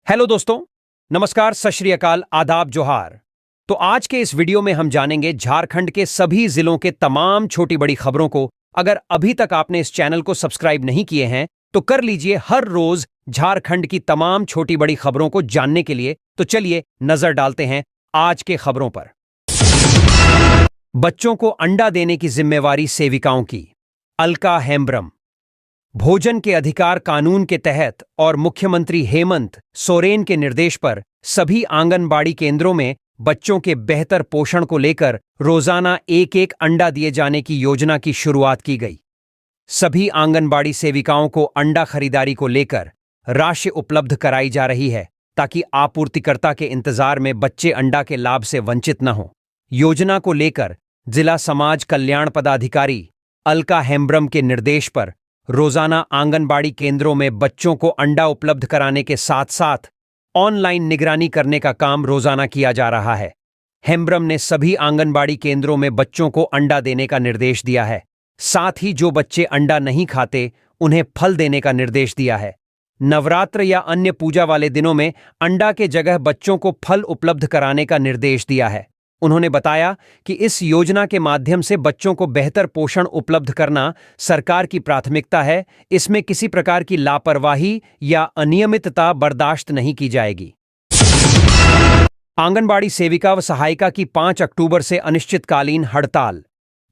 Hello दोस्तों, नमस्कार, सत श्री अकाल, आदाब, जोहार। तो आज के इस वीडियो में हम जानेंगे झारखंड के सभी जिलों के तमाम छोटी बड़ी खबरों को। अगर अभी तक आपने इस चैनल को सब्सक्राइब नहीं किए हैं तो कर लीजिए हर रोज झारखंड की तमाम छोटी बड़ी खबरों को जानने के लिए। तो चलिए नजर डालते हैं आज के खबरों पर। बच्चों को अंडा देने की जिम्मेवारी सेविकाओं की, अलका हेम्ब्रम। भोजन के अधिकार कानून के तहत और मुख्यमंत्री हेमंत सोरेन के निर्देश पर सभी आंगनबाड़ी केंद्रों में बच्चों के बेहतर पोषण को लेकर रोजाना एक एक अंडा दिए जाने की योजना की शुरुआत की गई। सभी आंगनबाड़ी सेविकाओं को अंडा खरीदारी को लेकर राशि उपलब्ध कराई जा रही है ताकि आपूर्तिकर्ता के इंतजार में बच्चे अंडा के लाभ से वंचित न हों। योजना को लेकर जिला समाज कल्याण पदाधिकारी अलका हेम्ब्रम के निर्देश पर रोजाना आंगनबाड़ी केंद्रों में बच्चों को अंडा उपलब्ध कराने के साथ साथ ऑनलाइन निगरानी करने का काम रोजाना किया जा रहा है। हेम्ब्रम ने सभी आंगनबाड़ी केंद्रों में बच्चों को अंडा देने का निर्देश दिया है। साथ ही जो बच्चे अंडा नहीं खाते उन्हें फल देने का निर्देश दिया है। नवरात्र या अन्य पूजा वाले दिनों में अंडा के जगह बच्चों को फल उपलब्ध कराने का निर्देश दिया है। उन्होंने बताया कि इस योजना के माध्यम से बच्चों को बेहतर पोषण उपलब्ध करना सरकार की प्राथमिकता है। इसमें किसी प्रकार की लापरवाही या अनियमितता बर्दाश्त नहीं की जाएगी। आंगनबाड़ी सेविका व सहायिका की 5 अक्टूबर से अनिश्चितकालीन हड़ताल।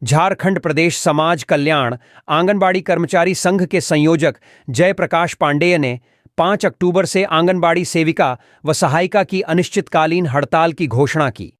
झारखंड प्रदेश समाज कल्याण आंगनबाड़ी कर्मचारी संघ के संयोजक जयप्रकाश पांडेय ने 5 अक्टूबर से आंगनबाड़ी सेविका व सहायिका की अनिश्चितकालीन हड़ताल की घोषणा की।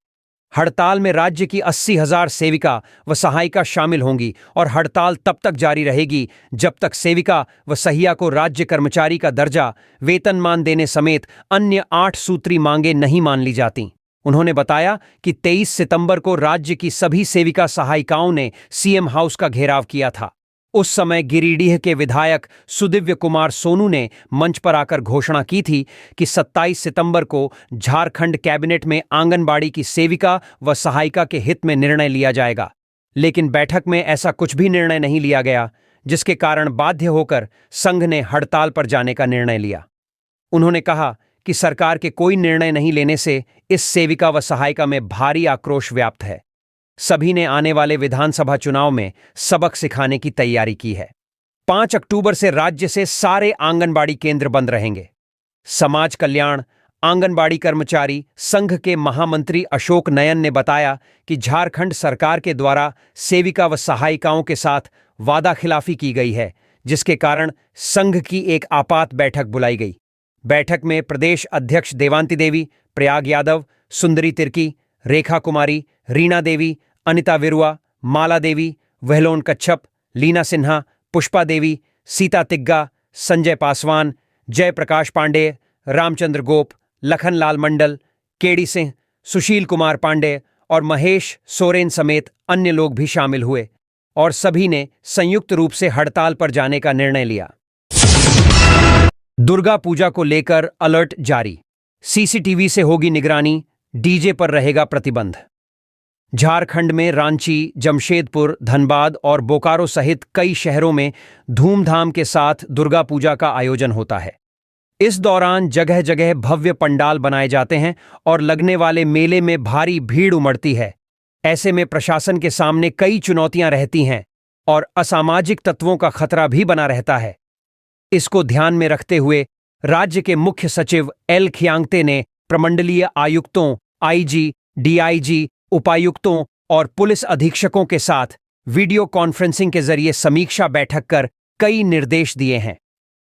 हड़ताल में राज्य की 80,000 सेविका व सहायिका शामिल होंगी और हड़ताल तब तक जारी रहेगी जब तक सेविका व सहिया को राज्य कर्मचारी का दर्जा, वेतनमान देने समेत अन्य 8 सूत्री मांगे नहीं मान ली जाती। उन्होंने बताया कि 23 सितंबर को राज्य की सभी सेविका सहायिकाओं ने सीएम हाउस का घेराव किया था। उस समय गिरिडीह के विधायक सुदिव्य कुमार सोनू ने मंच पर आकर घोषणा की थी कि 27 सितंबर को झारखंड कैबिनेट में आंगनबाड़ी की सेविका व सहायिका के हित में निर्णय लिया जाएगा। लेकिन बैठक में ऐसा कुछ भी निर्णय नहीं लिया गया, जिसके कारण बाध्य होकर संघ ने हड़ताल पर जाने का निर्णय लिया। उन्होंने कहा कि सरकार के कोई निर्णय नहीं लेने से इस सेविका व सहायिका में भारी आक्रोश व्याप्त है। सभी ने आने वाले विधानसभा चुनाव में सबक सिखाने की तैयारी की है। 5 अक्टूबर से राज्य से सारे आंगनबाड़ी केंद्र बंद रहेंगे। समाज कल्याण आंगनबाड़ी कर्मचारी संघ के महामंत्री अशोक नयन ने बताया कि झारखंड सरकार के द्वारा सेविका व सहायिकाओं के साथ वादाखिलाफी की गई है, जिसके कारण संघ की एक आपात बैठक बुलाई गई। बैठक में प्रदेश अध्यक्ष देवांती देवी, प्रयाग यादव, सुंदरी तिर्की, रेखा कुमारी, रीना देवी, अनिता विरुआ, माला देवी, वहलोन कच्छप, लीना सिन्हा, पुष्पा देवी, सीता तिग्गा, संजय पासवान, जयप्रकाश पांडेय, रामचंद्र गोप, लखनलाल मंडल, केडी सिंह, सुशील कुमार पांडेय और महेश सोरेन समेत अन्य लोग भी शामिल हुए और सभी ने संयुक्त रूप से हड़ताल पर जाने का निर्णय लिया। दुर्गा पूजा को लेकर अलर्ट जारी, सीसीटीवी से होगी निगरानी, डीजे पर रहेगा प्रतिबंध। झारखंड में रांची, जमशेदपुर, धनबाद और बोकारो सहित कई शहरों में धूमधाम के साथ दुर्गा पूजा का आयोजन होता है। इस दौरान जगह जगह भव्य पंडाल बनाए जाते हैं और लगने वाले मेले में भारी भीड़ उमड़ती है। ऐसे में प्रशासन के सामने कई चुनौतियां रहती हैं और असामाजिक तत्वों का खतरा भी बना रहता है। इसको ध्यान में रखते हुए राज्य के मुख्य सचिव एल खियांगते ने प्रमंडलीय आयुक्तों, आईजी, डीआईजी, उपायुक्तों और पुलिस अधीक्षकों के साथ वीडियो कॉन्फ्रेंसिंग के जरिए समीक्षा बैठक कर कई निर्देश दिए हैं।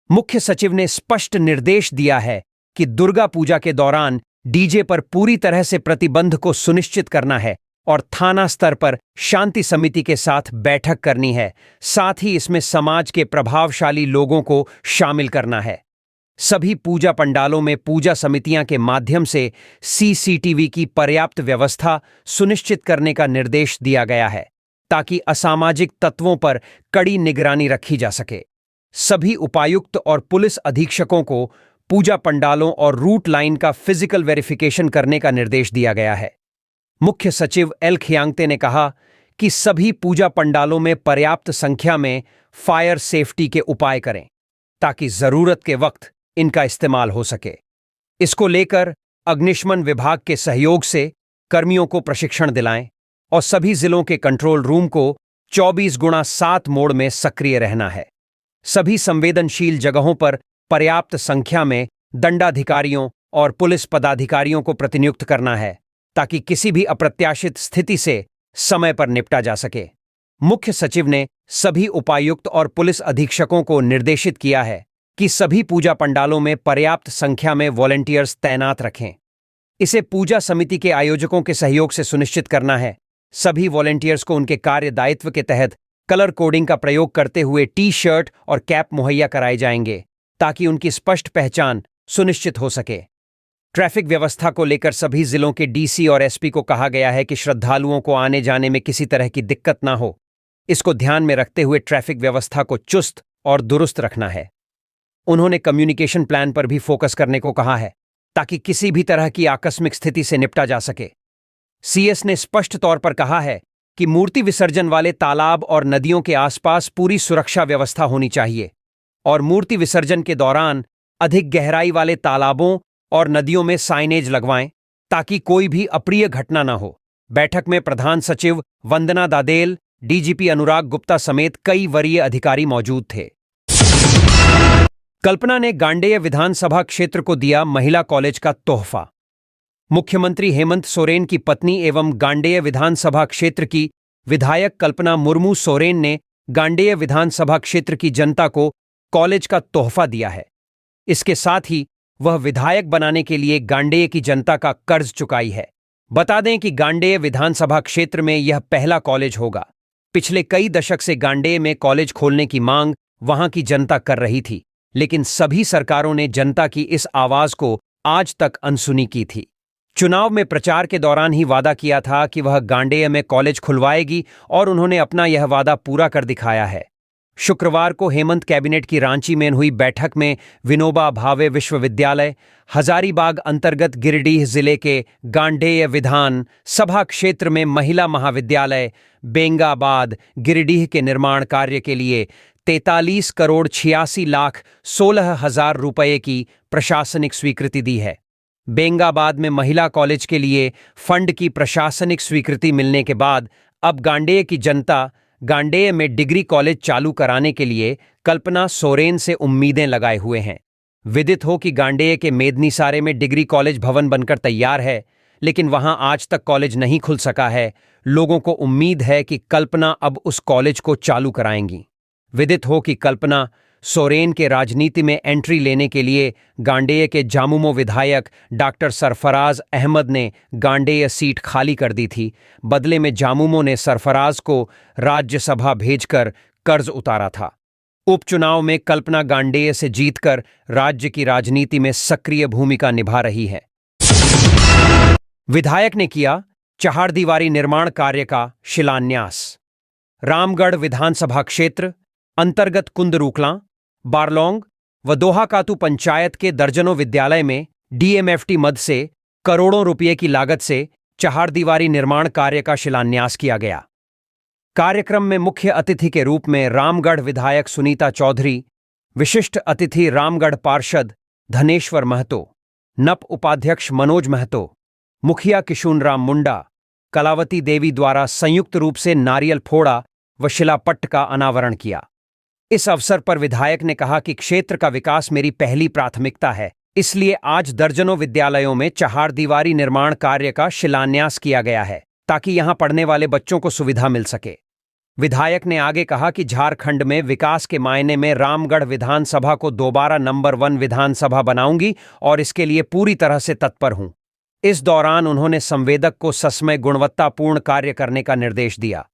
मुख्य सचिव ने स्पष्ट निर्देश दिया है कि दुर्गा पूजा के दौरान डीजे पर पूरी तरह से प्रतिबंध को सुनिश्चित करना है और थाना स्तर पर शांति समिति के साथ बैठक करनी है। साथ ही इसमें समाज के प्रभावशाली लोगों को शामिल करना है। सभी पूजा पंडालों में पूजा समितियां के माध्यम से सीसीटीवी की पर्याप्त व्यवस्था सुनिश्चित करने का निर्देश दिया गया है ताकि असामाजिक तत्वों पर कड़ी निगरानी रखी जा सके। सभी उपायुक्त और पुलिस अधीक्षकों को पूजा पंडालों और रूट लाइन का फिजिकल वेरिफिकेशन करने का निर्देश दिया गया है। मुख्य सचिव एल खियांगते ने कहा कि सभी पूजा पंडालों में पर्याप्त संख्या में फायर सेफ्टी के उपाय करें ताकि जरूरत के वक्त इनका इस्तेमाल हो सके। इसको लेकर अग्निशमन विभाग के सहयोग से कर्मियों को प्रशिक्षण दिलाएं और सभी जिलों के कंट्रोल रूम को 24x7 मोड में सक्रिय रहना है। सभी संवेदनशील जगहों पर पर्याप्त संख्या में दंडाधिकारियों और पुलिस पदाधिकारियों को प्रतिनियुक्त करना है ताकि किसी भी अप्रत्याशित स्थिति से समय पर निपटा जा सके। मुख्य सचिव ने सभी उपायुक्त और पुलिस अधीक्षकों को निर्देशित किया है कि सभी पूजा पंडालों में पर्याप्त संख्या में वॉलंटियर्स तैनात रखें। इसे पूजा समिति के आयोजकों के सहयोग से सुनिश्चित करना है। सभी वॉलंटियर्स को उनके कार्य दायित्व के तहत कलर कोडिंग का प्रयोग करते हुए टी-शर्ट और कैप मुहैया कराए जाएंगे ताकि उनकी स्पष्ट पहचान सुनिश्चित हो सके। ट्रैफिक व्यवस्था को लेकर सभी जिलों के डीसी और एसपी को कहा गया है कि श्रद्धालुओं को आने जाने में किसी तरह की दिक्कत ना हो। इसको ध्यान में रखते हुए ट्रैफिक व्यवस्था को चुस्त और दुरुस्त रखना है। उन्होंने कम्युनिकेशन प्लान पर भी फोकस करने को कहा है ताकि किसी भी तरह की आकस्मिक स्थिति से निपटा जा सके। सीएस ने स्पष्ट तौर पर कहा है कि मूर्ति विसर्जन वाले तालाब और नदियों के आसपास पूरी सुरक्षा व्यवस्था होनी चाहिए और मूर्ति विसर्जन के दौरान अधिक गहराई वाले तालाबों और नदियों में साइनेज लगवाएं ताकि कोई भी अप्रिय घटना न हो। बैठक में प्रधान सचिव वंदना दादेल, डीजीपी अनुराग गुप्ता समेत कई वरीय अधिकारी मौजूद थे। कल्पना ने गांडेय विधानसभा क्षेत्र को दिया महिला कॉलेज का तोहफा। मुख्यमंत्री हेमंत सोरेन की पत्नी एवं गांडेय विधानसभा क्षेत्र की विधायक कल्पना मुर्मू सोरेन ने गांडेय विधानसभा क्षेत्र की जनता को कॉलेज का तोहफा दिया है। इसके साथ ही वह विधायक बनाने के लिए गांडेय की जनता का कर्ज चुकाई है। बता दें कि गांडेय विधानसभा क्षेत्र में यह पहला कॉलेज होगा। पिछले कई दशक से गांडेय में कॉलेज खोलने की मांग वहां की जनता कर रही थी, लेकिन सभी सरकारों ने जनता की इस आवाज को आज तक अनसुनी की थी। चुनाव में प्रचार के दौरान ही वादा किया था कि वह गांडेय में कॉलेज खुलवाएगी और उन्होंने अपना यह वादा पूरा कर दिखाया है। शुक्रवार को हेमंत कैबिनेट की रांची में हुई बैठक में विनोबा भावे विश्वविद्यालय, हजारीबाग अंतर्गत गिरिडीह जिले के गांडेय विधान सभा क्षेत्र में महिला महाविद्यालय बेंगाबाद गिरिडीह के निर्माण कार्य के लिए 43 करोड़ 86 लाख 16 हजार रुपये की प्रशासनिक स्वीकृति दी है। बेंगाबाद में महिला कॉलेज के लिए फंड की प्रशासनिक स्वीकृति मिलने के बाद अब गांडेय की जनता गांडेय में डिग्री कॉलेज चालू कराने के लिए कल्पना सोरेन से उम्मीदें लगाए हुए हैं। विदित हो कि गांडेय के मेदनीसारे में डिग्री कॉलेज भवन बनकर तैयार है, लेकिन वहां आज तक कॉलेज नहीं खुल सका है। लोगों को उम्मीद है कि कल्पना अब उस कॉलेज को चालू कराएंगी। विदित हो कि कल्पना सोरेन के राजनीति में एंट्री लेने के लिए गांडेय के जामुमो विधायक डॉक्टर सरफराज अहमद ने गांडेय सीट खाली कर दी थी। बदले में जामुमो ने सरफराज को राज्यसभा भेजकर कर्ज उतारा था। उपचुनाव में कल्पना गांडेय से जीतकर राज्य की राजनीति में सक्रिय भूमिका निभा रही है। विधायक ने किया चहारदीवारी निर्माण कार्य का शिलान्यास। रामगढ़ विधानसभा क्षेत्र अंतर्गत कुंदरूकला, बारलोंग व दोहाकातू पंचायत के दर्जनों विद्यालय में डीएमएफटी मद से करोड़ों रुपये की लागत से चहारदीवारी निर्माण कार्य का शिलान्यास किया गया। कार्यक्रम में मुख्य अतिथि के रूप में रामगढ़ विधायक सुनीता चौधरी, विशिष्ट अतिथि रामगढ़ पार्षद धनेश्वर महतो, नप उपाध्यक्ष मनोज महतो, मुखिया किशुनराम मुंडा, कलावती देवी द्वारा संयुक्त रूप से नारियल फोड़ा व शिलापट्ट का अनावरण किया। इस अवसर पर विधायक ने कहा कि क्षेत्र का विकास मेरी पहली प्राथमिकता है, इसलिए आज दर्जनों विद्यालयों में चहारदीवारी निर्माण कार्य का शिलान्यास किया गया है ताकि यहां पढ़ने वाले बच्चों को सुविधा मिल सके। विधायक ने आगे कहा कि झारखंड में विकास के मायने में रामगढ़ विधानसभा को दोबारा नंबर 1 विधानसभा बनाऊंगी और इसके लिए पूरी तरह से तत्पर हूं। इस दौरान उन्होंने संवेदक को ससमय गुणवत्तापूर्ण कार्य करने का निर्देश दिया।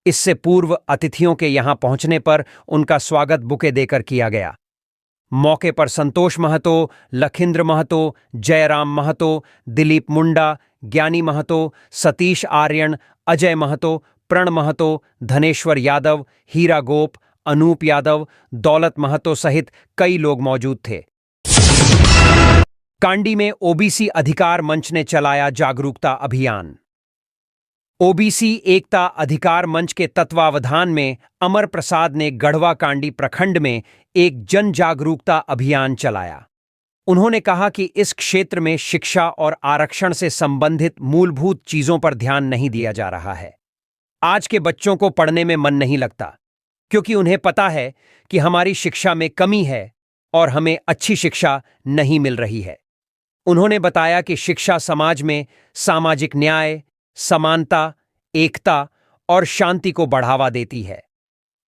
इससे पूर्व अतिथियों के यहां पहुंचने पर उनका स्वागत बुके देकर किया गया। मौके पर संतोष महतो, लखिंद्र महतो, जयराम महतो, दिलीप मुंडा, ज्ञानी महतो, सतीश आर्यन, अजय महतो, प्रण महतो, धनेश्वर यादव, हीरा गोप, अनूप यादव, दौलत महतो सहित कई लोग मौजूद थे। कांडी में ओबीसी अधिकार मंच ने चलाया जागरूकता अभियान। ओबीसी एकता अधिकार मंच के तत्वावधान में अमर प्रसाद ने गढ़वा कांडी प्रखंड में एक जन जागरूकता अभियान चलाया। उन्होंने कहा कि इस क्षेत्र में शिक्षा और आरक्षण से संबंधित मूलभूत चीजों पर ध्यान नहीं दिया जा रहा है। आज के बच्चों को पढ़ने में मन नहीं लगता क्योंकि उन्हें पता है कि हमारी शिक्षा में कमी है और हमें अच्छी शिक्षा नहीं मिल रही है। उन्होंने बताया कि शिक्षा समाज में सामाजिक न्याय, समानता, एकता और शांति को बढ़ावा देती है।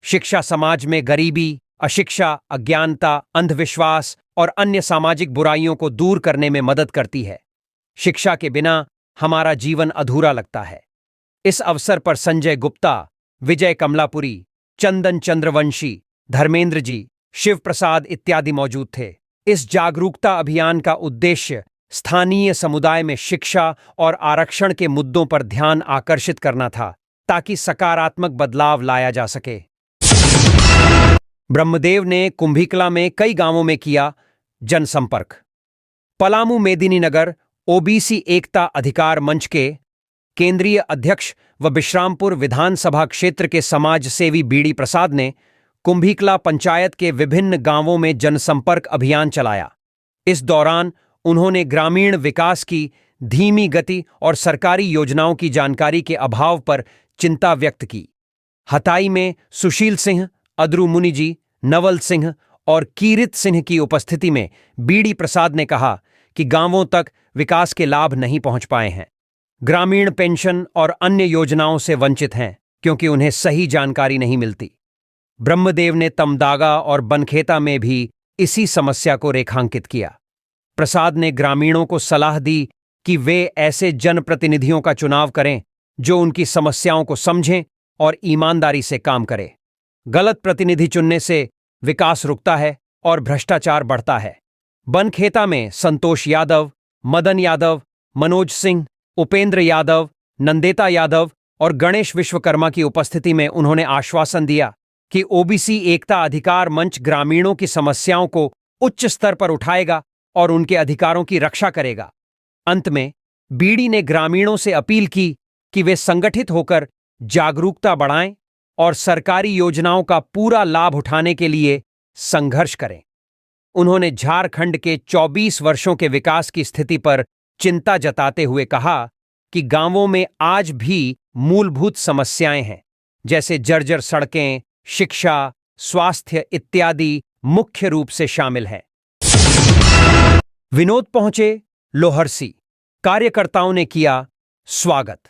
शिक्षा समाज में गरीबी, अशिक्षा, अज्ञानता, अंधविश्वास और अन्य सामाजिक बुराइयों को दूर करने में मदद करती है। शिक्षा के बिना हमारा जीवन अधूरा लगता है। इस अवसर पर संजय गुप्ता, विजय कमलापुरी, चंदन चंद्रवंशी, धर्मेंद्र जी, शिव प्रसाद इत्यादि मौजूद थे। इस जागरूकता अभियान का उद्देश्य स्थानीय समुदाय में शिक्षा और आरक्षण के मुद्दों पर ध्यान आकर्षित करना था ताकि सकारात्मक बदलाव लाया जा सके। ब्रह्मदेव ने कुंभिकला में कई गांवों में किया जनसंपर्क। पलामू मेदिनीनगर ओबीसी एकता अधिकार मंच के केंद्रीय अध्यक्ष व बिश्रामपुर विधानसभा क्षेत्र के समाज सेवी बीडी प्रसाद ने कुंभिकला पंचायत के विभिन्न गांवों में जनसंपर्क अभियान चलाया। इस दौरान उन्होंने ग्रामीण विकास की धीमी गति और सरकारी योजनाओं की जानकारी के अभाव पर चिंता व्यक्त की। हताई में सुशील सिंह, अद्रू मुनि जी, नवल सिंह और कीरित सिंह की उपस्थिति में बीडी प्रसाद ने कहा कि गांवों तक विकास के लाभ नहीं पहुंच पाए हैं। ग्रामीण पेंशन और अन्य योजनाओं से वंचित हैं क्योंकि उन्हें सही जानकारी नहीं मिलती। ब्रह्मदेव ने तमदागा और बनखेता में भी इसी समस्या को रेखांकित किया। प्रसाद ने ग्रामीणों को सलाह दी कि वे ऐसे जनप्रतिनिधियों का चुनाव करें जो उनकी समस्याओं को समझें और ईमानदारी से काम करें। गलत प्रतिनिधि चुनने से विकास रुकता है और भ्रष्टाचार बढ़ता है। बनखेता में संतोष यादव, मदन यादव, मनोज सिंह, उपेंद्र यादव, नंदेता यादव और गणेश विश्वकर्मा की उपस्थिति में उन्होंने आश्वासन दिया कि ओबीसी एकता अधिकार मंच ग्रामीणों की समस्याओं को उच्च स्तर पर उठाएगा और उनके अधिकारों की रक्षा करेगा। अंत में बीडी ने ग्रामीणों से अपील की कि वे संगठित होकर जागरूकता बढ़ाएं और सरकारी योजनाओं का पूरा लाभ उठाने के लिए संघर्ष करें। उन्होंने झारखंड के 24 वर्षों के विकास की स्थिति पर चिंता जताते हुए कहा कि गांवों में आज भी मूलभूत समस्याएं हैं, जैसे जर्जर सड़कें, शिक्षा, स्वास्थ्य इत्यादि मुख्य रूप से शामिल है। विनोद पहुंचे लोहरसी, कार्यकर्ताओं ने किया स्वागत।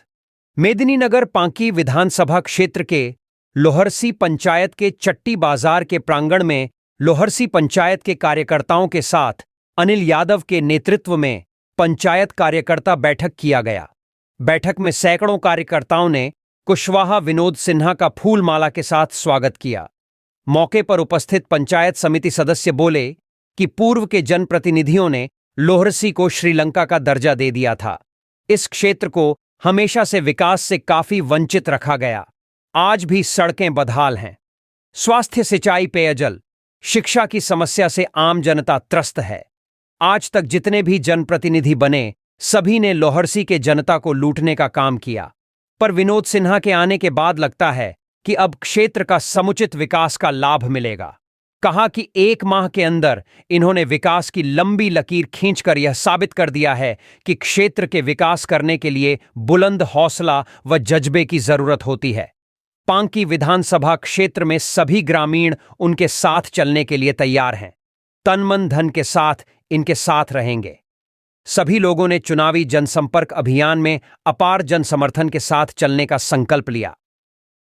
मेदिनीनगर पांकी विधानसभा क्षेत्र के लोहरसी पंचायत के चट्टी बाजार के प्रांगण में लोहरसी पंचायत के कार्यकर्ताओं के साथ अनिल यादव के नेतृत्व में पंचायत कार्यकर्ता बैठक किया गया। बैठक में सैकड़ों कार्यकर्ताओं ने कुशवाहा विनोद सिन्हा का फूल माला के साथ स्वागत किया। मौके पर उपस्थित पंचायत समिति सदस्य बोले कि पूर्व के जनप्रतिनिधियों ने लोहरसी को श्रीलंका का दर्जा दे दिया था। इस क्षेत्र को हमेशा से विकास से काफी वंचित रखा गया। आज भी सड़कें बदहाल हैं। स्वास्थ्य, सिंचाई, पेयजल, शिक्षा की समस्या से आम जनता त्रस्त है। आज तक जितने भी जनप्रतिनिधि बने सभी ने लोहरसी के जनता को लूटने का काम किया, पर विनोद सिन्हा के आने के बाद लगता है कि अब क्षेत्र का समुचित विकास का लाभ मिलेगा। कहा कि 1 माह के अंदर इन्होंने विकास की लंबी लकीर खींचकर यह साबित कर दिया है कि क्षेत्र के विकास करने के लिए बुलंद हौसला व जज्बे की जरूरत होती है। पांकी विधानसभा क्षेत्र में सभी ग्रामीण उनके साथ चलने के लिए तैयार हैं। तन मन धन के साथ इनके साथ रहेंगे। सभी लोगों ने चुनावी जनसंपर्क अभियान में अपार जनसमर्थन के साथ चलने का संकल्प लिया।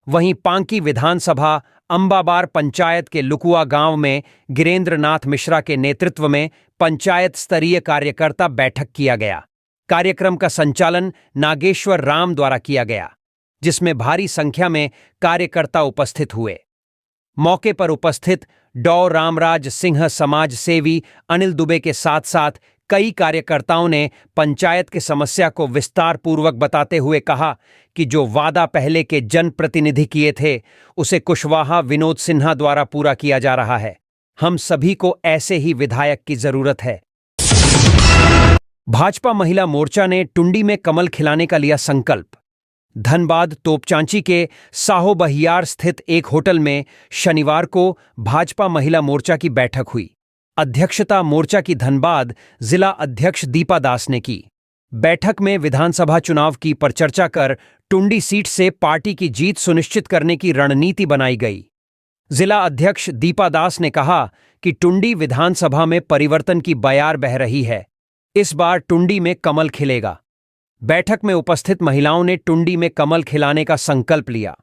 वहीं पांकी विधानसभा अंबाबार पंचायत के लुकुआ गांव में गिरेंद्र नाथ मिश्रा के नेतृत्व में पंचायत स्तरीय कार्यकर्ता बैठक किया गया। कार्यक्रम का संचालन नागेश्वर राम द्वारा किया गया, जिसमें भारी संख्या में कार्यकर्ता उपस्थित हुए। मौके पर उपस्थित डॉ रामराज सिंह समाज सेवी अनिल दुबे के साथ साथ कई कार्यकर्ताओं ने पंचायत की समस्या को विस्तार पूर्वक बताते हुए कहा कि जो वादा पहले के जनप्रतिनिधि किए थे उसे कुशवाहा विनोद सिन्हा द्वारा पूरा किया जा रहा है। हम सभी को ऐसे ही विधायक की जरूरत है। भाजपा महिला मोर्चा ने टुंडी में कमल खिलाने का लिया संकल्प। धनबाद तोपचांची के साहो बहियार स्थित एक होटल में शनिवार को भाजपा महिला मोर्चा की बैठक हुई। अध्यक्षता मोर्चा की धनबाद जिला अध्यक्ष दीपा दास ने की। बैठक में विधानसभा चुनाव की परिचर्चा कर टुंडी सीट से पार्टी की जीत सुनिश्चित करने की रणनीति बनाई गई। जिला अध्यक्ष दीपा दास ने कहा कि टुंडी विधानसभा में परिवर्तन की बयार बह रही है। इस बार टुंडी में कमल खिलेगा। बैठक में उपस्थित महिलाओं ने टुंडी में कमल खिलाने का संकल्प लिया।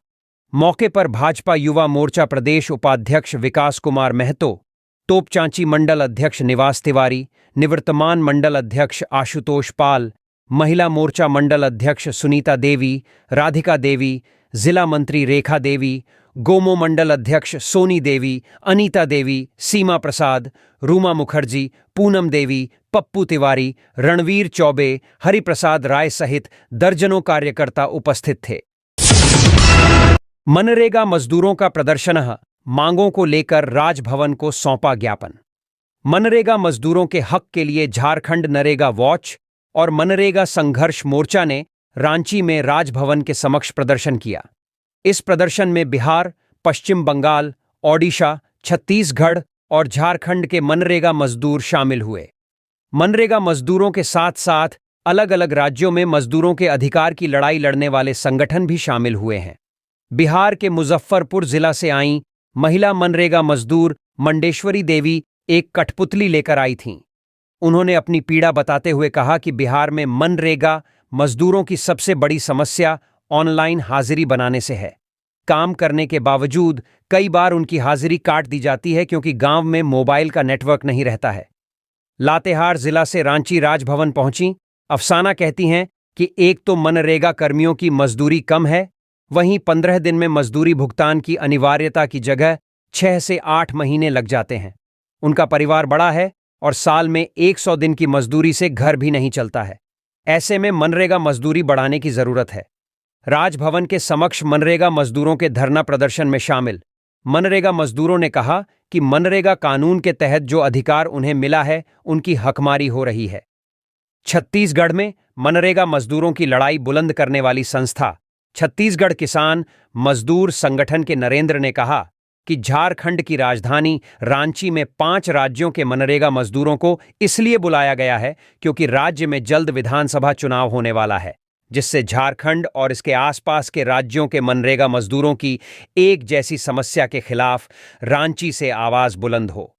मौके पर भाजपा युवा मोर्चा प्रदेश उपाध्यक्ष विकास कुमार महतो, तोपचांची मंडल अध्यक्ष निवास तिवारी, निवर्तमान मंडल अध्यक्ष आशुतोष पाल, महिला मोर्चा मंडल अध्यक्ष सुनीता देवी, राधिका देवी, जिला मंत्री रेखा देवी, गोमो मंडल अध्यक्ष सोनी देवी, अनीता देवी, सीमा प्रसाद, रूमा मुखर्जी, पूनम देवी, पप्पू तिवारी, रणवीर चौबे, हरिप्रसाद राय सहित दर्जनों कार्यकर्ता उपस्थित थे। मनरेगा मजदूरों का प्रदर्शन, मांगों को लेकर राजभवन को सौंपा ज्ञापन। मनरेगा मजदूरों के हक के लिए झारखंड नरेगा वॉच और मनरेगा संघर्ष मोर्चा ने रांची में राजभवन के समक्ष प्रदर्शन किया। इस प्रदर्शन में बिहार, पश्चिम बंगाल, ओडिशा, छत्तीसगढ़ और झारखंड के मनरेगा मजदूर शामिल हुए। मनरेगा मजदूरों के साथ साथ अलग अलग राज्यों में मजदूरों के अधिकार की लड़ाई लड़ने वाले संगठन भी शामिल हुए हैं। बिहार के मुजफ्फरपुर जिला से आईं महिला मनरेगा मजदूर मंडेश्वरी देवी एक कठपुतली लेकर आई थीं। उन्होंने अपनी पीड़ा बताते हुए कहा कि बिहार में मनरेगा मजदूरों की सबसे बड़ी समस्या ऑनलाइन हाजिरी बनाने से है। काम करने के बावजूद कई बार उनकी हाजिरी काट दी जाती है क्योंकि गांव में मोबाइल का नेटवर्क नहीं रहता है। लातेहार जिला से रांची राजभवन पहुंची अफसाना कहती हैं कि एक तो मनरेगा कर्मियों की मजदूरी कम है, वहीं 15 दिन में मजदूरी भुगतान की अनिवार्यता की जगह 6 से 8 महीने लग जाते हैं। उनका परिवार बड़ा है और साल में 100 दिन की मजदूरी से घर भी नहीं चलता है। ऐसे में मनरेगा मजदूरी बढ़ाने की जरूरत है। राजभवन के समक्ष मनरेगा मजदूरों के धरना प्रदर्शन में शामिल मनरेगा मजदूरों ने कहा कि मनरेगा कानून के तहत जो अधिकार उन्हें मिला है उनकी हकमारी हो रही है। छत्तीसगढ़ में मनरेगा मजदूरों की लड़ाई बुलंद करने वाली संस्था छत्तीसगढ़ किसान मजदूर संगठन के नरेंद्र ने कहा कि झारखंड की राजधानी रांची में 5 राज्यों के मनरेगा मजदूरों को इसलिए बुलाया गया है क्योंकि राज्य में जल्द विधानसभा चुनाव होने वाला है, जिससे झारखंड और इसके आसपास के राज्यों के मनरेगा मजदूरों की एक जैसी समस्या के खिलाफ रांची से आवाज बुलंद हो।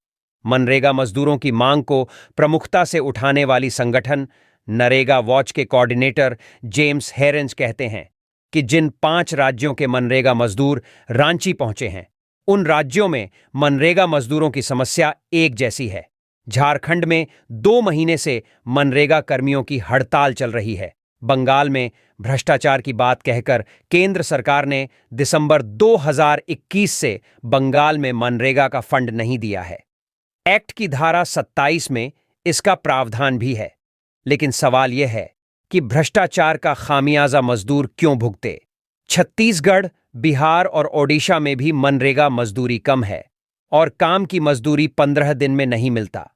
मनरेगा मजदूरों की मांग को प्रमुखता से उठाने वाली संगठन नरेगा वॉच के कोऑर्डिनेटर जेम्स हेरेंज कहते हैं कि जिन 5 राज्यों के मनरेगा मजदूर रांची पहुंचे हैं, उन राज्यों में मनरेगा मजदूरों की समस्या एक जैसी है। झारखंड में 2 महीने से मनरेगा कर्मियों की हड़ताल चल रही है। बंगाल में भ्रष्टाचार की बात कहकर केंद्र सरकार ने दिसंबर 2021 से बंगाल में मनरेगा का फंड नहीं दिया है। एक्ट की धारा 27 में इसका प्रावधान भी है, लेकिन सवाल यह है कि भ्रष्टाचार का खामियाजा मजदूर क्यों भुगते। छत्तीसगढ़, बिहार और ओडिशा में भी मनरेगा मजदूरी कम है और काम की मजदूरी 15 दिन में नहीं मिलता।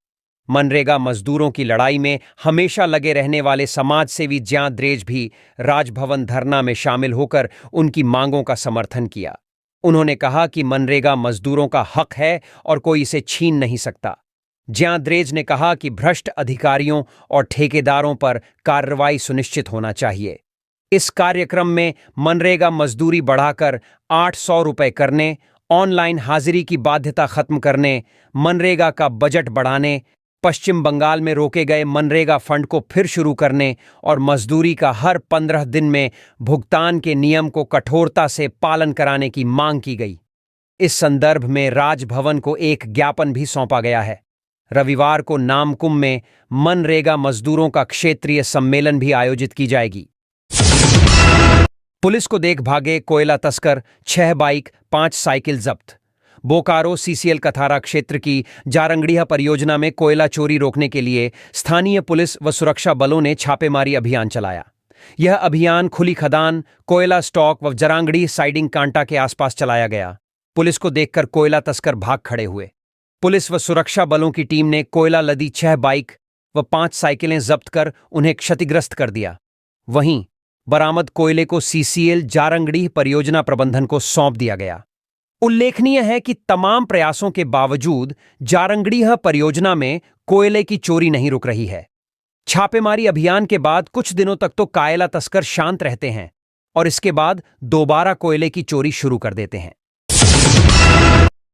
मनरेगा मजदूरों की लड़ाई में हमेशा लगे रहने वाले समाजसेवी ज्यां द्रेज भी राजभवन धरना में शामिल होकर उनकी मांगों का समर्थन किया। उन्होंने कहा कि मनरेगा मजदूरों का हक है और कोई इसे छीन नहीं सकता। ज्यां द्रेज ने कहा कि भ्रष्ट अधिकारियों और ठेकेदारों पर कार्रवाई सुनिश्चित होना चाहिए। इस कार्यक्रम में मनरेगा मजदूरी बढ़ाकर 800 रुपए करने, ऑनलाइन हाजिरी की बाध्यता खत्म करने, मनरेगा का बजट बढ़ाने, पश्चिम बंगाल में रोके गए मनरेगा फंड को फिर शुरू करने और मजदूरी का हर 15 दिन में भुगतान के नियम को कठोरता से पालन कराने की मांग की गई। इस संदर्भ में राजभवन को एक ज्ञापन भी सौंपा गया है। रविवार को नामकुम में मनरेगा मजदूरों का क्षेत्रीय सम्मेलन भी आयोजित की जाएगी। पुलिस को देख भागे कोयला तस्कर, 6 बाइक 5 साइकिल जब्त। बोकारो सीसीएल कथारा क्षेत्र की जारंगड़िया परियोजना में कोयला चोरी रोकने के लिए स्थानीय पुलिस व सुरक्षा बलों ने छापेमारी अभियान चलाया। यह अभियान खुली खदान, कोयला स्टॉक व जरांगड़ी साइडिंग कांटा के आसपास चलाया गया। पुलिस को देखकर कोयला तस्कर भाग खड़े हुए। पुलिस व सुरक्षा बलों की टीम ने कोयला लदी 6 बाइक व 5 साइकिलें जब्त कर उन्हें क्षतिग्रस्त कर दिया। वहीं बरामद कोयले को सीसीएल जारंगड़ी परियोजना प्रबंधन को सौंप दिया गया। उल्लेखनीय है कि तमाम प्रयासों के बावजूद जारंगड़ीह परियोजना में कोयले की चोरी नहीं रुक रही है। छापेमारी अभियान के बाद कुछ दिनों तक तो कायला तस्कर शांत रहते हैं और इसके बाद दोबारा कोयले की चोरी शुरू कर देते हैं।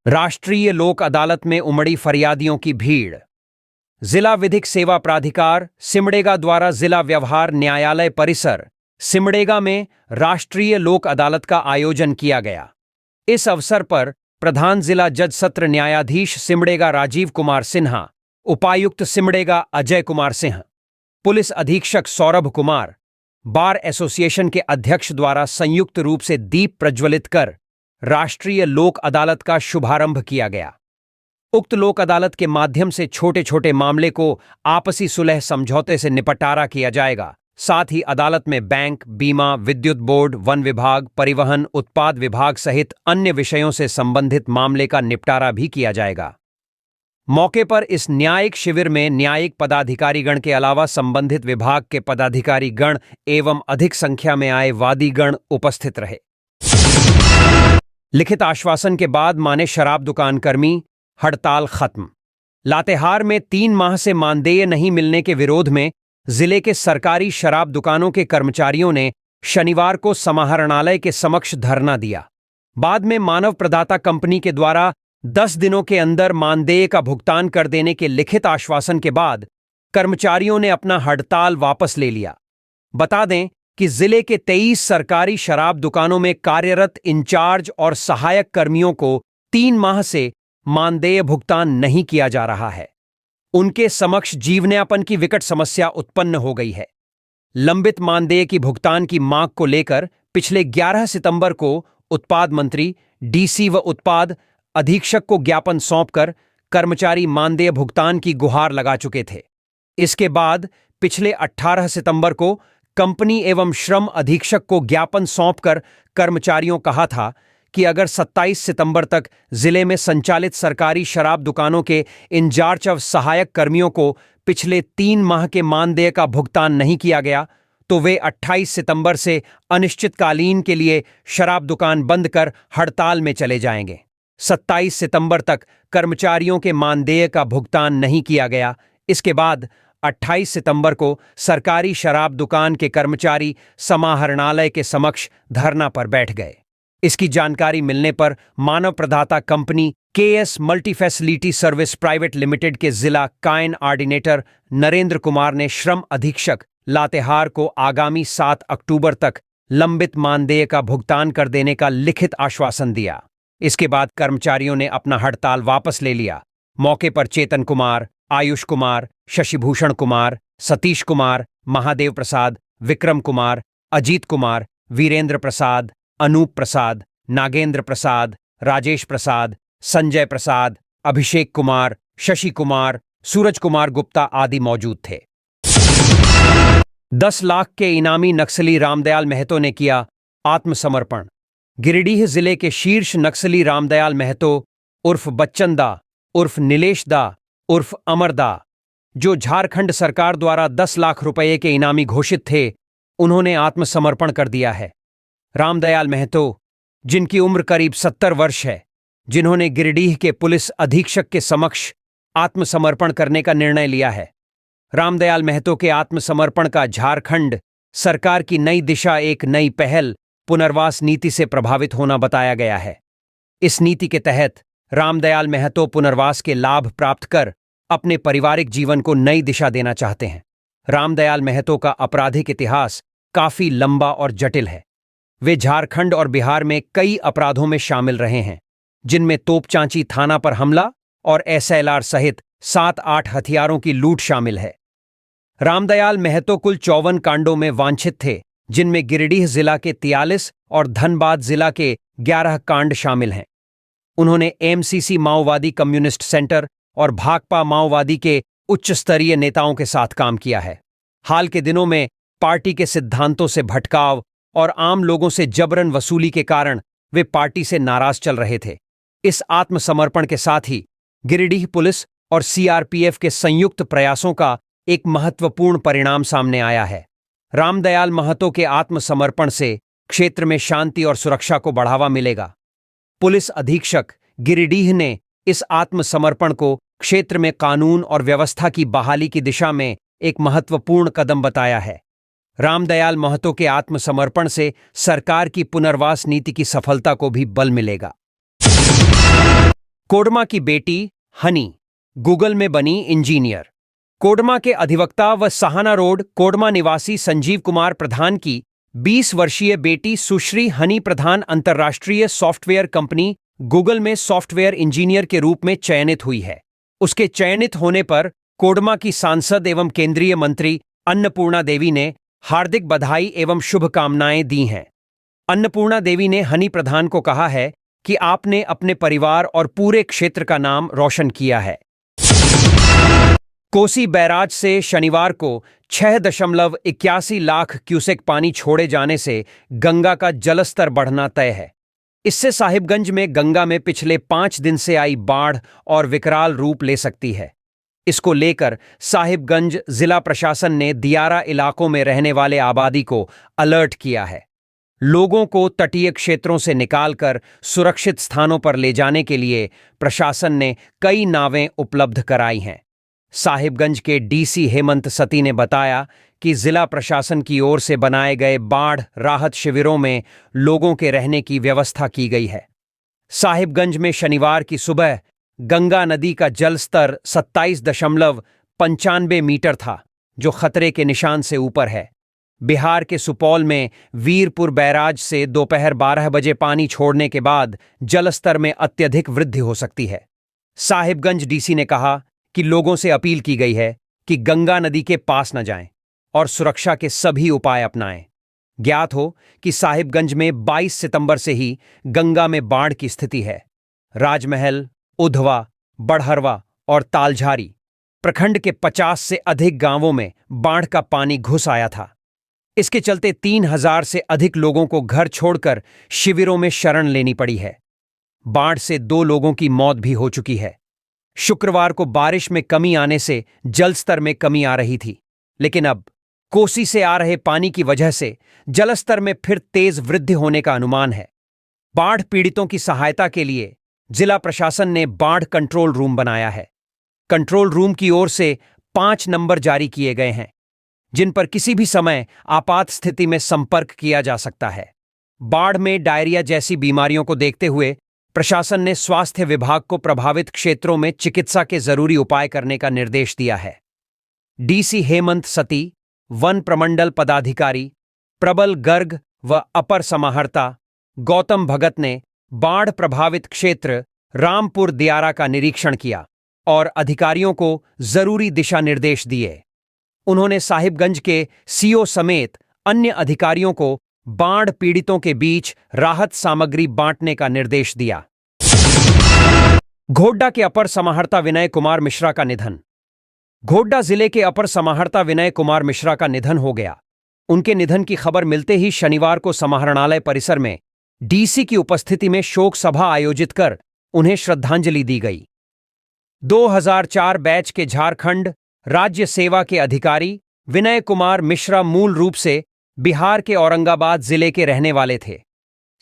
राष्ट्रीय लोक अदालत में उमड़ी फरियादियों की भीड़। जिला विधिक सेवा प्राधिकार सिमडेगा द्वारा जिला व्यवहार न्यायालय परिसर सिमडेगा में राष्ट्रीय लोक अदालत का आयोजन किया गया। इस अवसर पर प्रधान जिला जज सत्र न्यायाधीश सिमडेगा राजीव कुमार सिन्हा, उपायुक्त सिमडेगा अजय कुमार सिंह, पुलिस अधीक्षक सौरभ कुमार, बार एसोसिएशन के अध्यक्ष द्वारा संयुक्त रूप से दीप प्रज्वलित कर राष्ट्रीय लोक अदालत का शुभारंभ किया गया। उक्त लोक अदालत के माध्यम से छोटे छोटे मामले को आपसी सुलह समझौते से निपटारा किया जाएगा। साथ ही अदालत में बैंक, बीमा, विद्युत बोर्ड, वन विभाग, परिवहन, उत्पाद विभाग सहित अन्य विषयों से संबंधित मामले का निपटारा भी किया जाएगा। मौके पर इस न्यायिक शिविर में न्यायिक पदाधिकारीगण के अलावा संबंधित विभाग के पदाधिकारी गण एवं अधिक संख्या में आए वादीगण उपस्थित रहे। लिखित आश्वासन के बाद माने शराब दुकान कर्मी, हड़ताल खत्म। लातेहार में 3 माह से मानदेय नहीं मिलने के विरोध में जिले के सरकारी शराब दुकानों के कर्मचारियों ने शनिवार को समाहरणालय के समक्ष धरना दिया। बाद में मानव प्रदाता कंपनी के द्वारा 10 दिनों के अंदर मानदेय का भुगतान कर देने के लिखित आश्वासन के बाद कर्मचारियों ने अपना हड़ताल वापस ले लिया। बता दें कि जिले के 23 सरकारी शराब दुकानों में कार्यरत इंचार्ज और सहायक कर्मियों को 3 माह से मानदेय भुगतान नहीं किया जा रहा है। उनके समक्ष जीवनयापन की विकट समस्या उत्पन्न हो गई है। लंबित मानदेय की भुगतान की मांग को लेकर पिछले 11 सितंबर को उत्पाद मंत्री, डीसी व उत्पाद अधीक्षक को ज्ञापन सौंपकर कर्मचारी मानदेय भुगतान की गुहार लगा चुके थे। इसके बाद पिछले 18 सितंबर को कंपनी एवं श्रम अधीक्षक को ज्ञापन सौंपकर कर्मचारियों कहा था कि अगर 27 सितंबर तक जिले में संचालित सरकारी शराब दुकानों के इंचार्ज व सहायक कर्मियों को पिछले 3 माह के मानदेय का भुगतान नहीं किया गया तो वे 28 सितंबर से अनिश्चितकालीन के लिए शराब दुकान बंद कर हड़ताल में चले जाएंगे। 27 सितंबर तक कर्मचारियों के मानदेय का भुगतान नहीं किया गया। इसके बाद 28 सितंबर को सरकारी शराब दुकान के कर्मचारी समाहरणालय के समक्ष धरना पर बैठ गए। इसकी जानकारी मिलने पर मानव प्रदाता company KS multi facility service private limited के जिला कायन ऑर्डिनेटर नरेंद्र कुमार ने श्रम अधीक्षक लातेहार को आगामी 7 अक्टूबर तक लंबित मानदेय का भुगतान कर देने का लिखित आश्वासन दिया। इसके बाद कर्मचारियों ने अपना हड़ताल वापस ले लिया। मौके पर चेतन कुमार, आयुष कुमार, शशिभूषण कुमार, सतीश कुमार, महादेव प्रसाद, विक्रम कुमार, अजीत कुमार, वीरेंद्र प्रसाद, अनूप प्रसाद, नागेंद्र प्रसाद, राजेश प्रसाद, संजय प्रसाद, अभिषेक कुमार, शशि कुमार, सूरज कुमार गुप्ता आदि मौजूद थे। 10 लाख के इनामी नक्सली रामदयाल महतो ने किया आत्मसमर्पण। गिरिडीह जिले के शीर्ष नक्सली रामदयाल महतो उर्फ बच्चन दा उर्फ नीलेश दा उर्फ अमर दा, जो झारखंड सरकार द्वारा 10 लाख रुपये के इनामी घोषित थे, उन्होंने आत्मसमर्पण कर दिया है। रामदयाल महतो, जिनकी उम्र करीब 70 वर्ष है, जिन्होंने गिरिडीह के पुलिस अधीक्षक के समक्ष आत्मसमर्पण करने का निर्णय लिया है। रामदयाल महतो के आत्मसमर्पण का झारखंड सरकार की नई दिशा, एक नई पहल पुनर्वास नीति से प्रभावित होना बताया गया है। इस नीति के तहत रामदयाल महतो पुनर्वास के लाभ प्राप्त कर अपने पारिवारिक जीवन को नई दिशा देना चाहते हैं। रामदयाल महतो का आपराधिक इतिहास काफी लंबा और जटिल है। वे झारखंड और बिहार में कई अपराधों में शामिल रहे हैं, जिनमें तोपचांची थाना पर हमला और एसएलआर सहित 7-8 हथियारों की लूट शामिल है। रामदयाल महतो कुल 54 कांडों में वांछित थे, जिनमें गिरिडीह जिला के 43 और धनबाद जिला के 11 कांड शामिल हैं। उन्होंने एमसीसी माओवादी कम्युनिस्ट सेंटर और भाकपा माओवादी के उच्च स्तरीय नेताओं के साथ काम किया है। हाल के दिनों में पार्टी के सिद्धांतों से भटकाव और आम लोगों से जबरन वसूली के कारण वे पार्टी से नाराज चल रहे थे। इस आत्मसमर्पण के साथ ही गिरिडीह पुलिस और सीआरपीएफ के संयुक्त प्रयासों का एक महत्वपूर्ण परिणाम सामने आया है। रामदयाल महतो के आत्मसमर्पण से क्षेत्र में शांति और सुरक्षा को बढ़ावा मिलेगा। पुलिस अधीक्षक गिरिडीह ने इस आत्मसमर्पण को क्षेत्र में कानून और व्यवस्था की बहाली की दिशा में एक महत्वपूर्ण कदम बताया है। रामदयाल महतो के आत्मसमर्पण से सरकार की पुनर्वास नीति की सफलता को भी बल मिलेगा। कोडमा की बेटी हनी गूगल में बनी इंजीनियर। कोडमा के अधिवक्ता व सहाना रोड कोडमा निवासी संजीव कुमार प्रधान की 20 वर्षीय बेटी सुश्री हनी प्रधान अंतर्राष्ट्रीय सॉफ्टवेयर कंपनी गूगल में सॉफ्टवेयर इंजीनियर के रूप में चयनित हुई है। उसके चयनित होने पर कोडमा की सांसद एवं केंद्रीय मंत्री अन्नपूर्णा देवी ने हार्दिक बधाई एवं शुभकामनाएं दी हैं। अन्नपूर्णा देवी ने हनी प्रधान को कहा है कि आपने अपने परिवार और पूरे क्षेत्र का नाम रोशन किया है। कोसी बैराज से शनिवार को 6.81 लाख क्यूसेक पानी छोड़े जाने से गंगा का जलस्तर बढ़ना तय है। इससे साहिबगंज में गंगा में पिछले 5 दिन से आई बाढ़ और विकराल रूप ले सकती है। इसको लेकर साहिबगंज जिला प्रशासन ने दियारा इलाकों में रहने वाले आबादी को अलर्ट किया है। लोगों को तटीय क्षेत्रों से निकालकर सुरक्षित स्थानों पर ले जाने के लिए प्रशासन ने कई नावें उपलब्ध कराई हैं। साहिबगंज के डीसी हेमंत सती ने बताया कि जिला प्रशासन की ओर से बनाए गए बाढ़ राहत शिविरों में लोगों के रहने की व्यवस्था की गई है। साहिबगंज में शनिवार की सुबह गंगा नदी का जल स्तर 27.95 मीटर था, जो खतरे के निशान से ऊपर है। बिहार के सुपौल में वीरपुर बैराज से दोपहर 12 बजे पानी छोड़ने के बाद जलस्तर में अत्यधिक वृद्धि हो सकती है। साहिबगंज डीसी ने कहा कि लोगों से अपील की गई है कि गंगा नदी के पास न जाएं और सुरक्षा के सभी उपाय अपनाएं। ज्ञात हो कि साहिबगंज में 22 सितंबर से ही गंगा में बाढ़ की स्थिति है। राजमहल, उधवा, बड़हरवा और तालझारी प्रखंड के 50 से अधिक गांवों में बाढ़ का पानी घुस आया था। इसके चलते 3000 से अधिक लोगों को घर छोड़कर शिविरों में शरण लेनी पड़ी है। बाढ़ से 2 लोगों की मौत भी हो चुकी है। शुक्रवार को बारिश में कमी आने से जलस्तर में कमी आ रही थी, लेकिन अब कोसी से आ रहे पानी की वजह से जलस्तर में फिर तेज वृद्धि होने का अनुमान है। बाढ़ पीड़ितों की सहायता के लिए जिला प्रशासन ने बाढ़ कंट्रोल रूम बनाया है। कंट्रोल रूम की ओर से 5 नंबर जारी किए गए हैं, जिन पर किसी भी समय आपात स्थिति में संपर्क किया जा सकता है। बाढ़ में डायरिया जैसी बीमारियों को देखते हुए प्रशासन ने स्वास्थ्य विभाग को प्रभावित क्षेत्रों में चिकित्सा के जरूरी उपाय करने का निर्देश दिया है। डीसी हेमंत सती, वन प्रमंडल पदाधिकारी प्रबल गर्ग व अपर समाहर्ता गौतम भगत ने बाढ़ प्रभावित क्षेत्र रामपुर दियारा का निरीक्षण किया और अधिकारियों को जरूरी दिशा निर्देश दिए। उन्होंने साहिबगंज के सीओ समेत अन्य अधिकारियों को बाढ़ पीड़ितों के बीच राहत सामग्री बांटने का निर्देश दिया। गोड्डा के अपर समाहर्ता विनय कुमार मिश्रा का निधन। गोड्डा जिले के अपर समाहर्ता विनय कुमार मिश्रा का निधन हो गया। उनके निधन की खबर मिलते ही शनिवार को समाहरणालय परिसर में डीसी की उपस्थिति में शोक सभा आयोजित कर उन्हें श्रद्धांजलि दी गई। 2004 बैच के झारखंड राज्य सेवा के अधिकारी विनय कुमार मिश्रा मूल रूप से बिहार के औरंगाबाद जिले के रहने वाले थे।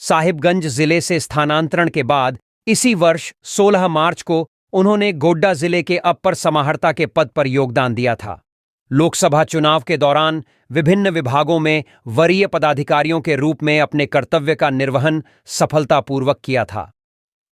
साहिबगंज जिले से स्थानांतरण के बाद इसी वर्ष 16 मार्च को उन्होंने गोड्डा जिले के अपर समाहर्ता के पद पर योगदान दिया था। लोकसभा चुनाव के दौरान विभिन्न विभागों में वरीय पदाधिकारियों के रूप में अपने कर्तव्य का निर्वहन सफलतापूर्वक किया था।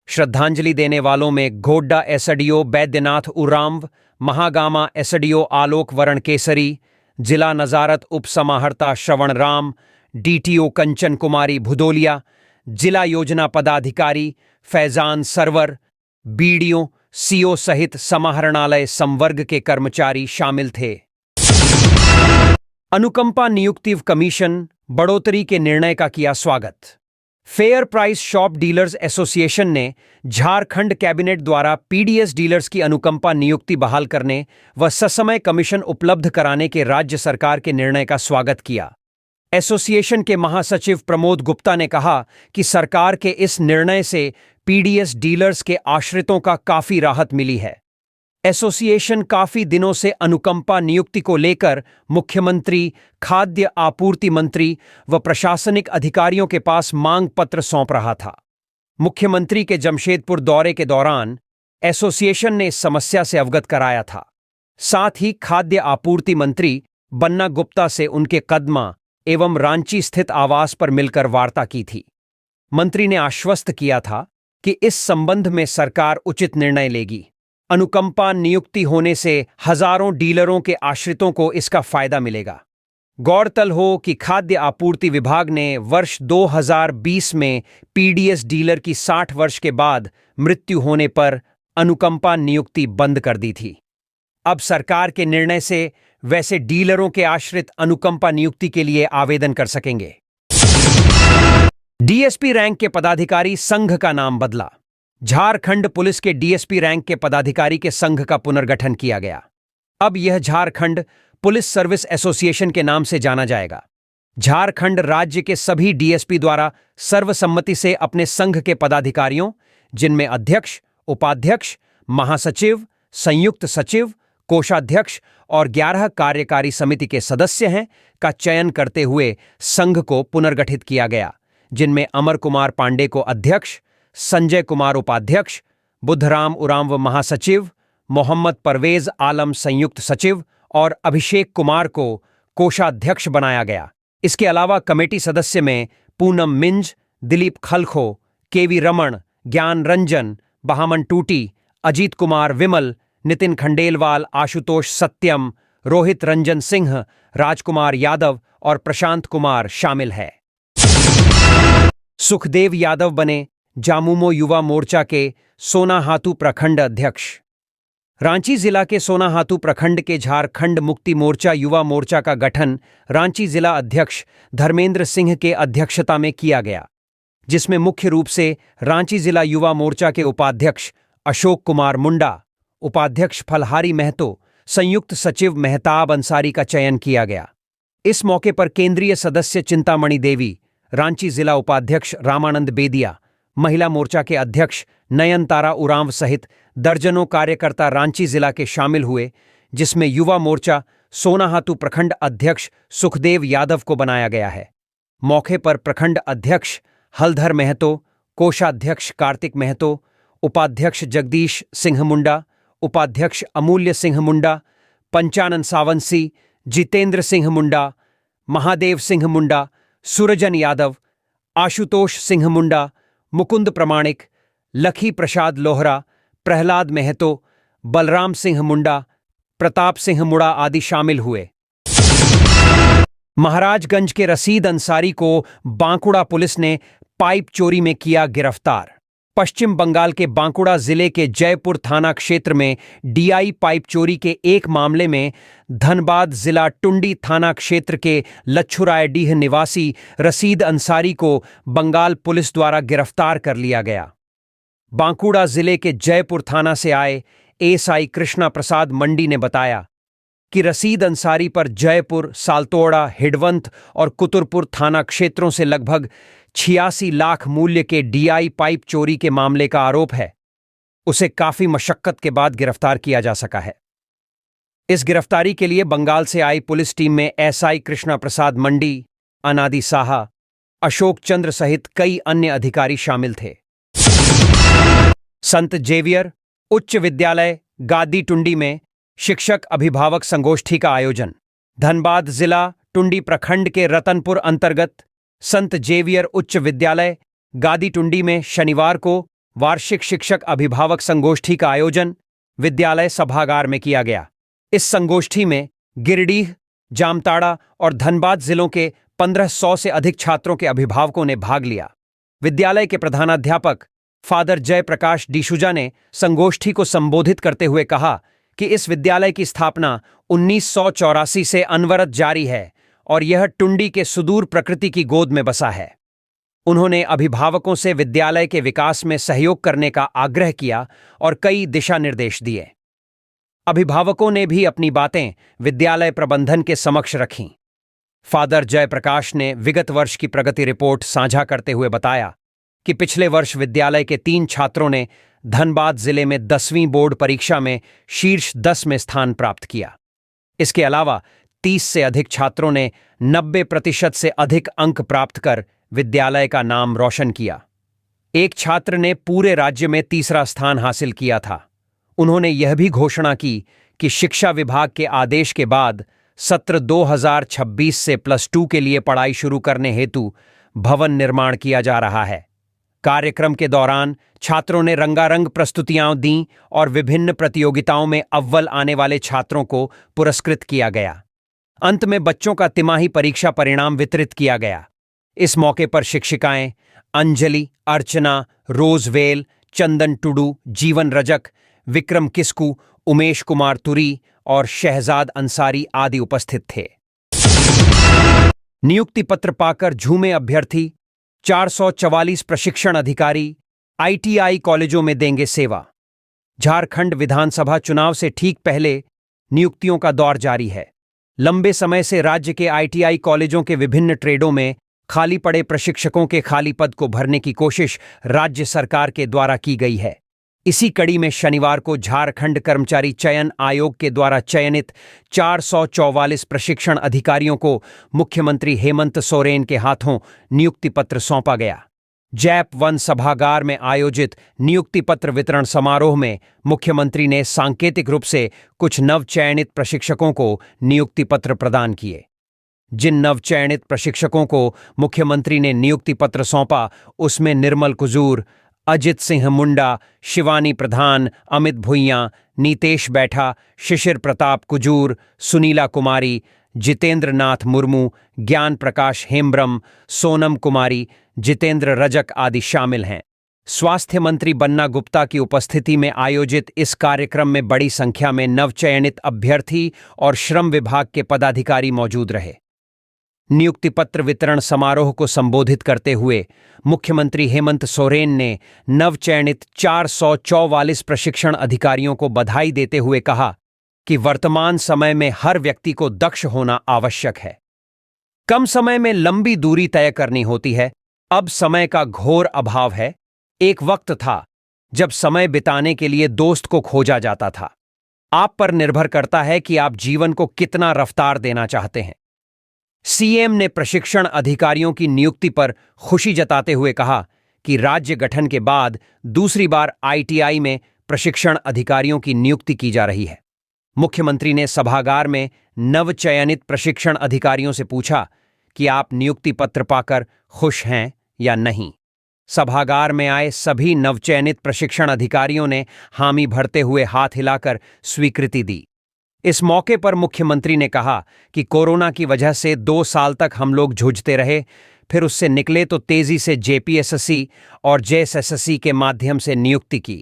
श्रद्धांजलि देने वालों में गोड्डा एसडीओ बैद्यनाथ उरांव, महागामा एसडीओ आलोक वरण केसरी, जिला नजारत उप समाहर्ता श्रवण राम, डीटीओ कंचन कुमारी भुदोलिया, जिला योजना पदाधिकारी फैजान सरवर, बीडीओ, सीओ सहित समाहरणालय संवर्ग के कर्मचारी शामिल थे। अनुकंपा नियुक्ति कमीशन बढ़ोतरी के निर्णय का किया स्वागत। Fair price shop dealers association ने झारखंड कैबिनेट द्वारा पीडीएस डीलर्स की अनुकंपा नियुक्ति बहाल करने व ससमय कमीशन उपलब्ध कराने के राज्य सरकार के निर्णय का स्वागत किया। एसोसिएशन के महासचिव प्रमोद गुप्ता ने कहा कि सरकार के इस निर्णय से पीडीएस डीलर्स के आश्रितों का काफी राहत मिली है। एसोसिएशन काफी दिनों से अनुकंपा नियुक्ति को लेकर मुख्यमंत्री, खाद्य आपूर्ति मंत्री व प्रशासनिक अधिकारियों के पास मांग पत्र सौंप रहा था। मुख्यमंत्री के जमशेदपुर दौरे के दौरान एसोसिएशन ने इस समस्या से अवगत कराया था। साथ ही खाद्य आपूर्ति मंत्री बन्ना गुप्ता से उनके कदमा एवं रांची स्थित आवास पर मिलकर वार्ता की थी। मंत्री ने आश्वस्त किया था कि इस संबंध में सरकार उचित निर्णय लेगी। अनुकंपा नियुक्ति होने से हजारों डीलरों के आश्रितों को इसका फायदा मिलेगा। गौरतलब हो कि खाद्य आपूर्ति विभाग ने वर्ष 2020 में पीडीएस डीलर की 60 वर्ष के बाद मृत्यु होने पर अनुकंपा नियुक्ति बंद कर दी थी। अब सरकार के निर्णय से वैसे डीलरों के आश्रित अनुकंपा नियुक्ति के लिए आवेदन कर सकेंगे। डीएसपी रैंक के पदाधिकारी संघ का नाम बदला। झारखंड पुलिस के डीएसपी रैंक के पदाधिकारी के संघ का पुनर्गठन किया गया। अब यह झारखंड पुलिस सर्विस एसोसिएशन के नाम से जाना जाएगा। झारखंड राज्य के सभी डीएसपी द्वारा सर्वसम्मति से अपने संघ के पदाधिकारियों, जिनमें अध्यक्ष, उपाध्यक्ष, महासचिव, संयुक्त सचिव, कोषाध्यक्ष और 11 कार्यकारी समिति के सदस्य हैं, का चयन करते हुए संघ को पुनर्गठित किया गया, जिनमें अमर कुमार पांडे को अध्यक्ष, संजय कुमार उपाध्यक्ष, बुद्धराम उरांव महासचिव, मोहम्मद परवेज आलम संयुक्त सचिव और अभिषेक कुमार को कोषाध्यक्ष बनाया गया। इसके अलावा कमेटी सदस्य में पूनम मिंज, दिलीप खलखो, केवी रमन, ज्ञान रंजन, बहामन टूटी, अजीत कुमार विमल, नितिन खंडेलवाल, आशुतोष सत्यम, रोहित रंजन सिंह, राजकुमार यादव और प्रशांत कुमार शामिल है। सुखदेव यादव बने जामुमो युवा मोर्चा के सोनाहातू प्रखंड अध्यक्ष। रांची जिला के सोनाहातू प्रखंड के झारखंड मुक्ति मोर्चा युवा मोर्चा का गठन रांची जिला अध्यक्ष धर्मेंद्र सिंह के अध्यक्षता में किया गया, जिसमें मुख्य रूप से रांची जिला युवा मोर्चा के उपाध्यक्ष अशोक कुमार मुंडा, उपाध्यक्ष फलहारी महतो, संयुक्त सचिव मेहताब अंसारी का चयन किया गया। इस मौके पर केंद्रीय सदस्य चिंतामणि देवी, रांची जिला उपाध्यक्ष रामानंद बेदिया, महिला मोर्चा के अध्यक्ष नयनतारा उरांव सहित दर्जनों कार्यकर्ता रांची जिला के शामिल हुए, जिसमें युवा मोर्चा सोनाहातू प्रखंड अध्यक्ष सुखदेव यादव को बनाया गया है। मौके पर प्रखंड अध्यक्ष हलधर महतो, कोषाध्यक्ष कार्तिक महतो, उपाध्यक्ष जगदीश सिंह मुंडा, उपाध्यक्ष अमूल्य सिंह मुंडा, पंचानन सावंसी, जितेंद्र सिंह मुंडा, महादेव सिंह मुंडा, सुरजन यादव, आशुतोष सिंह मुंडा, मुकुंद प्रमाणिक, लखी प्रसाद लोहरा, प्रहलाद महतो, बलराम सिंह मुंडा, प्रताप सिंह मुड़ा आदि शामिल हुए। महाराजगंज के रसीद अंसारी को बांकुड़ा पुलिस ने पाइप चोरी में किया गिरफ्तार। पश्चिम बंगाल के बांकुड़ा जिले के जयपुर थाना क्षेत्र में डीआई पाइप चोरी के एक मामले में धनबाद जिला टुंडी थाना क्षेत्र के लच्छुरायडीह निवासी रसीद अंसारी को बंगाल पुलिस द्वारा गिरफ्तार कर लिया गया। बांकुड़ा जिले के जयपुर थाना से आए एएसआई कृष्णा प्रसाद मंडी ने बताया कि रसीद अंसारी पर जयपुर, सालतोड़ा, हिडवंत और कुतुरपुर थाना क्षेत्रों से लगभग 86 लाख मूल्य के डीआई पाइप चोरी के मामले का आरोप है। उसे काफी मशक्कत के बाद गिरफ्तार किया जा सका है। इस गिरफ्तारी के लिए बंगाल से आई पुलिस टीम में एसआई कृष्णा प्रसाद मंडी, अनादि साहा, अशोक चंद्र सहित कई अन्य अधिकारी शामिल थे। संत जेवियर उच्च विद्यालय गादी टुंडी में शिक्षक अभिभावक संगोष्ठी का आयोजन। धनबाद जिला टुंडी प्रखंड के रतनपुर अंतर्गत संत जेवियर उच्च विद्यालय गादी टुंडी में शनिवार को वार्षिक शिक्षक अभिभावक संगोष्ठी का आयोजन विद्यालय सभागार में किया गया। इस संगोष्ठी में गिरिडीह, जामताड़ा और धनबाद जिलों के 1500 से अधिक छात्रों के अभिभावकों ने भाग लिया। विद्यालय के प्रधानाध्यापक फादर जयप्रकाश डिसूजा ने संगोष्ठी को संबोधित करते हुए कहा कि इस विद्यालय की स्थापना 1984 से अनवरत जारी है और यह टुंडी के सुदूर प्रकृति की गोद में बसा है। उन्होंने अभिभावकों से विद्यालय के विकास में सहयोग करने का आग्रह किया और कई दिशा निर्देश दिए। अभिभावकों ने भी अपनी बातें विद्यालय प्रबंधन के समक्ष रखीं। फादर जयप्रकाश ने विगत वर्ष की प्रगति रिपोर्ट साझा करते हुए बताया कि पिछले वर्ष विद्यालय के 3 छात्रों ने धनबाद जिले में 10वीं बोर्ड परीक्षा में शीर्ष 10 में स्थान प्राप्त किया। इसके अलावा 30 से अधिक छात्रों ने 90% से अधिक अंक प्राप्त कर विद्यालय का नाम रोशन किया। एक छात्र ने पूरे राज्य में तीसरा स्थान हासिल किया था। उन्होंने यह भी घोषणा की कि शिक्षा विभाग के आदेश के बाद सत्र 2026 से +2 के लिए पढ़ाई शुरू करने हेतु भवन निर्माण किया जा रहा है। कार्यक्रम के दौरान छात्रों ने रंगारंग प्रस्तुतियां दीं और विभिन्न प्रतियोगिताओं में अव्वल आने वाले छात्रों को पुरस्कृत किया गया। अंत में बच्चों का तिमाही परीक्षा परिणाम वितरित किया गया। इस मौके पर शिक्षिकाएं अंजलि, अर्चना, रोजवेल, चंदन टुडू, जीवन रजक, विक्रम किस्कू, उमेश कुमार तुरी और शहजाद अंसारी आदि उपस्थित थे। नियुक्ति पत्र पाकर झूमे अभ्यर्थी, 444 प्रशिक्षण अधिकारी आईटीआई कॉलेजों में देंगे सेवा। झारखंड विधानसभा चुनाव से ठीक पहले नियुक्तियों का दौर जारी है। लंबे समय से राज्य के आईटीआई कॉलेजों के विभिन्न ट्रेडों में खाली पड़े प्रशिक्षकों के खाली पद को भरने की कोशिश राज्य सरकार के द्वारा की गई है। इसी कड़ी में शनिवार को झारखंड कर्मचारी चयन आयोग के द्वारा चयनित 444 प्रशिक्षण अधिकारियों को मुख्यमंत्री हेमंत सोरेन के हाथों नियुक्ति पत्र सौंपा गया। जैप वन सभागार में आयोजित नियुक्ति पत्र वितरण समारोह में मुख्यमंत्री ने सांकेतिक रूप से कुछ नवचयनित प्रशिक्षकों को नियुक्ति पत्र प्रदान किए। जिन नवचयनित प्रशिक्षकों को मुख्यमंत्री ने नियुक्ति पत्र सौंपा उसमें निर्मल कुजूर, अजित सिंह मुंडा, शिवानी प्रधान, अमित भुइयां, नीतेश बैठा, शिशिर प्रताप कुजूर, सुनीला कुमारी, जितेंद्र नाथ मुर्मू, ज्ञान प्रकाश हेम्ब्रम, सोनम कुमारी, जितेंद्र रजक आदि शामिल हैं। स्वास्थ्य मंत्री बन्ना गुप्ता की उपस्थिति में आयोजित इस कार्यक्रम में बड़ी संख्या में नवचयनित अभ्यर्थी और श्रम विभाग के पदाधिकारी मौजूद रहे। नियुक्ति पत्र वितरण समारोह को संबोधित करते हुए मुख्यमंत्री हेमंत सोरेन ने नवचयनित 444 प्रशिक्षण अधिकारियों को बधाई देते हुए कहा कि वर्तमान समय में हर व्यक्ति को दक्ष होना आवश्यक है। कम समय में लंबी दूरी तय करनी होती है। अब समय का घोर अभाव है। एक वक्त था जब समय बिताने के लिए दोस्त को खोजा जाता था। आप पर निर्भर करता है कि आप जीवन को कितना रफ्तार देना चाहते हैं। सीएम ने प्रशिक्षण अधिकारियों की नियुक्ति पर खुशी जताते हुए कहा कि राज्य गठन के बाद दूसरी बार आईटीआई में प्रशिक्षण अधिकारियों की नियुक्ति की जा रही है। मुख्यमंत्री ने सभागार में नवचयनित प्रशिक्षण अधिकारियों से पूछा कि आप नियुक्ति पत्र पाकर खुश हैं या नहीं। सभागार में आए सभी नवचयनित प्रशिक्षण अधिकारियों ने हामी भरते हुए हाथ हिलाकर स्वीकृति दी। इस मौके पर मुख्यमंत्री ने कहा कि कोरोना की वजह से 2 साल तक हम लोग जूझते रहे, फिर उससे निकले तो तेजी से जेपीएसएससी और जेएसएससी के माध्यम से नियुक्ति की।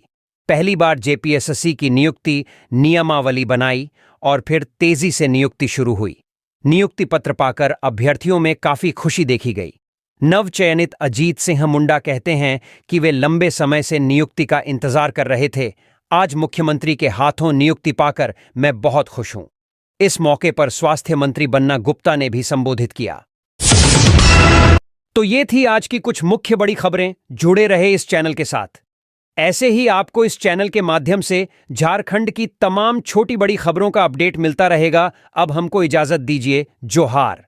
पहली बार जेपीएसएससी की नियुक्ति नियमावली बनाई और फिर तेजी से नियुक्ति शुरू हुई। नियुक्ति पत्र पाकर अभ्यर्थियों में काफी खुशी देखी गई। नवचयनित अजीत सिंह मुंडा कहते हैं कि वे लंबे समय से नियुक्ति का इंतजार कर रहे थे। आज मुख्यमंत्री के हाथों नियुक्ति पाकर मैं बहुत खुश हूं। इस मौके पर स्वास्थ्य मंत्री बन्ना गुप्ता ने भी संबोधित किया। तो ये थी आज की कुछ मुख्य बड़ी खबरें। जुड़े रहे इस चैनल के साथ। ऐसे ही आपको इस चैनल के माध्यम से झारखंड की तमाम छोटी बड़ी खबरों का अपडेट मिलता रहेगा। अब हमको इजाजत दीजिए। जोहार।